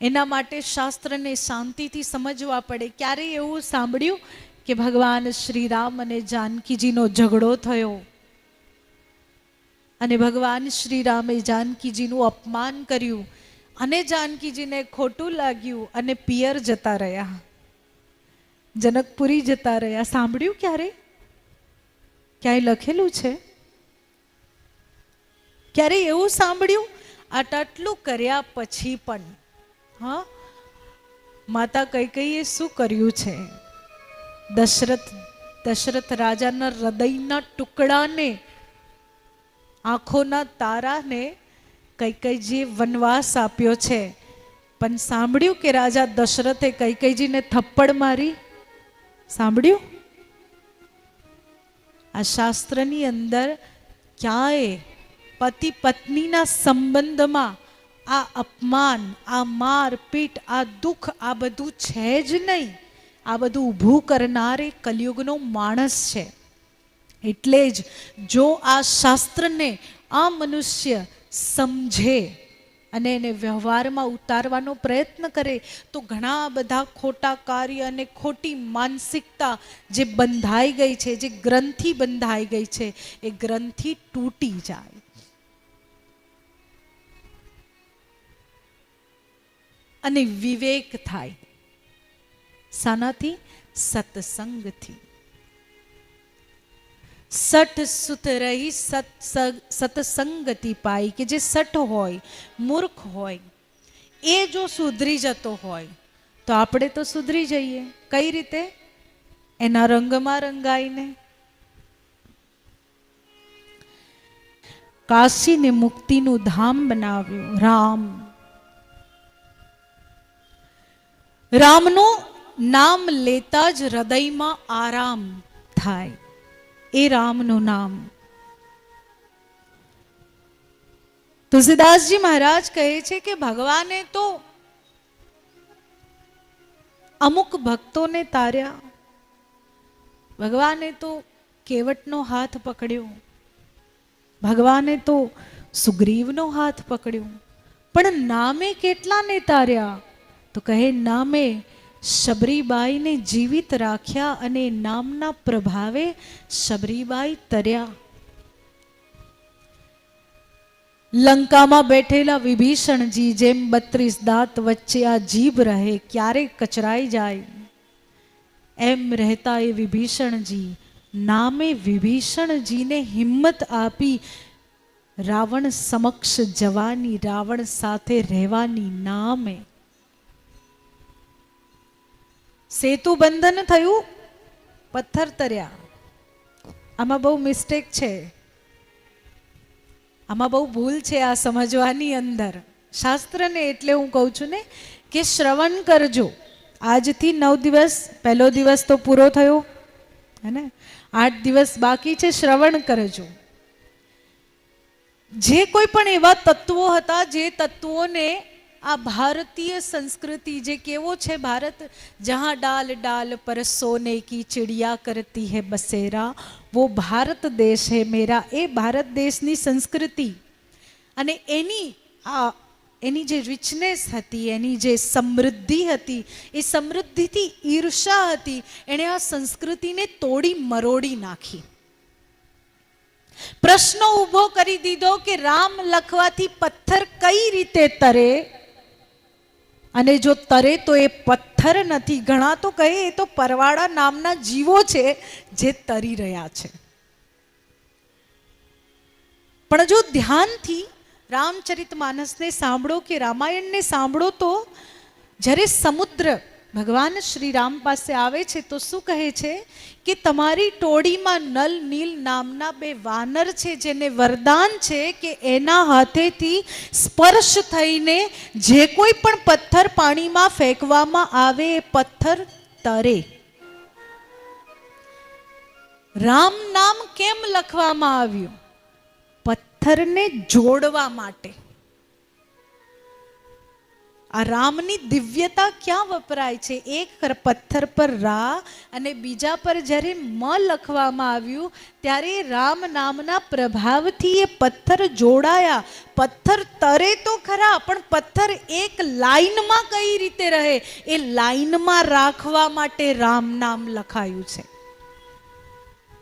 એના માટે શાસ્ત્રને શાંતિથી સમજવા પડે. ક્યારેય એવું સાંભળ્યું કે ભગવાન શ્રી રામ અને જાનકીજીનો ઝઘડો થયો અને ભગવાન શ્રી રામે જાનકીજીનું અપમાન કર્યું અને જાનકીજીને ખોટું લાગ્યું અને પિયર જતા રહ્યા, જનકપુરી જતા રહ્યા? સાંભળ્યું ક્યારે? ક્યાંય લખેલું છે? ક્યારે એવું સાંભળ્યું? આટલું કર્યા પછી પણ હા, માતા કૈકેયીએ શું કર્યું છે? દશરથ રાજાના હૃદયના ટુકડાને, આંખોના તારાને કૈકેયીજીએ વનવાસ આપ્યો છે. પણ સાંભળ્યું કે રાજા દશરથે કૈકેયીજીને થપ્પડ મારી? સાંભળ્યું? આ શાસ્ત્રની અંદર ક્યાંય પતિ પત્નીના સંબંધમાં આ અપમાન, આ માર પીટ, આ દુઃખ, આ બધું છે જ નહીં. આ બધું ઊભું કરનાર એ કલિયુગનો માણસ છે. એટલે જ જો આ શાસ્ત્રને આ મનુષ્ય સમજે અને એને વ્યવહારમાં ઉતારવાનો પ્રયત્ન કરે તો ઘણા બધા ખોટા કાર્ય અને ખોટી માનસિકતા જે બંધાઈ ગઈ છે, જે ગ્રંથિ બંધાઈ ગઈ છે, એ ગ્રંથિ તૂટી જાય. અને વિવેક થાય. શાનાથી? સત્સંગથી. સઠ સુત રહી સત્સંગતિ પાઈ. કે જે સઠ હોય, મૂર્ખ હોય, એ જો સુધરી જતો હોય તો આપણે તો સુધરી જઈએ. કઈ રીતે? એના રંગમાં રંગાઈને. કાશીને મુક્તિનું ધામ બનાવ્યું રામ. રામનું નામ લેતા જ હૃદયમાં આરામ થાય. એ રામનું નામ. તુલસીદાસજી મહારાજ કહે છે કે ભગવાને તો અમુક ભક્તોને તાર્યા, ભગવાને તો કેવટનો હાથ પકડ્યો, ભગવાને તો સુગ્રીવનો હાથ પકડ્યો, પણ નામે કેટલાને તાર્યા? તો કહે નામે શબરીબાઈને જીવિત રાખ્યા અને નામના પ્રભાવે શબરીબાઈ તર્યા. લંકામાં બેઠેલા વિભીષણજી જેમ 32 દાંત વચ્ચે આ જીભ રહે, ક્યારે કચરાઈ જાય, એમ રહેતા એ વિભીષણજી નામે વિભીષણજીને હિંમત આપી રાવણ સમક્ષ જવાની, રાવણ સાથે રહેવાની નામે. સેતુ બંધન થયું, પથ્થર તર્યા. આમાં બહુ મિસ્ટેક છે, આમાં બહુ ભૂલ છે આ સમજવાની અંદર શાસ્ત્રને. એટલે હું કહું છું ને કે શ્રવણ કરજો. આજથી 9 દિવસ, પહેલો દિવસ તો પૂરો થયો હે ને, 8 દિવસ બાકી છે. શ્રવણ કરજો. જે કોઈ પણ એવા તત્વો હતા, જે તત્વોને આ ભારતીય સંસ્કૃતિ જે કેવો છે, ભારત જહાં ડાલ ડાલ પર સોને કી ચિડિયા કરતી હૈ બસેરા, वो भारत देश है मेरा. એ ભારત દેશની સંસ્કૃતિ અને એની જે રિચનેસ હતી, એની જે સમૃદ્ધિ હતી, એ સમૃદ્ધિથી ઈર્ષા હતી. એણે આ સંસ્કૃતિને તોડી મરોડી નાખી. પ્રશ્ન ઊભો કરી દીધો કે રામ લખવાથી પથ્થર કઈ રીતે તરે, અને જો તરે તો એ પથ્થર નથી. ઘણા તો કહે એ તો પરવાળા નામના જીવો છે જે તરી રહ્યા છે. પણ જો ધ્યાનથી રામચરિતમાનસને સાંભળો કે રામાયણને સાંભળો તો જ્યારે સમુદ્ર ભગવાન શ્રી રામ પાસે આવે છે તો શું કહે છે કે તમારી ટોળીમાં નલ નીલ નામના 2 વાનર છે, જેને વરદાન છે કે એના હાથેથી સ્પર્શ થઈને જે કોઈ પણ પથ્થર પાણીમાં ફેંકવામાં આવે એ પથ્થર તરે. રામ નામ કેમ લખવામાં આવ્યું? પથ્થરને જોડવા માટે. આ રામની દિવ્યતા ક્યાં વપરાય છે? એક પથ્થર પર રા અને બીજા પર જ્યારે મ લખવામાં આવ્યું ત્યારે રામ નામના પ્રભાવથી એ પથ્થર જોડાયા. પથ્થર તરે તો ખરા, પણ પથ્થર એક લાઈનમાં કઈ રીતે રહે એ લાઈનમાં રાખવા માટે રામ નામ લખાયું છે.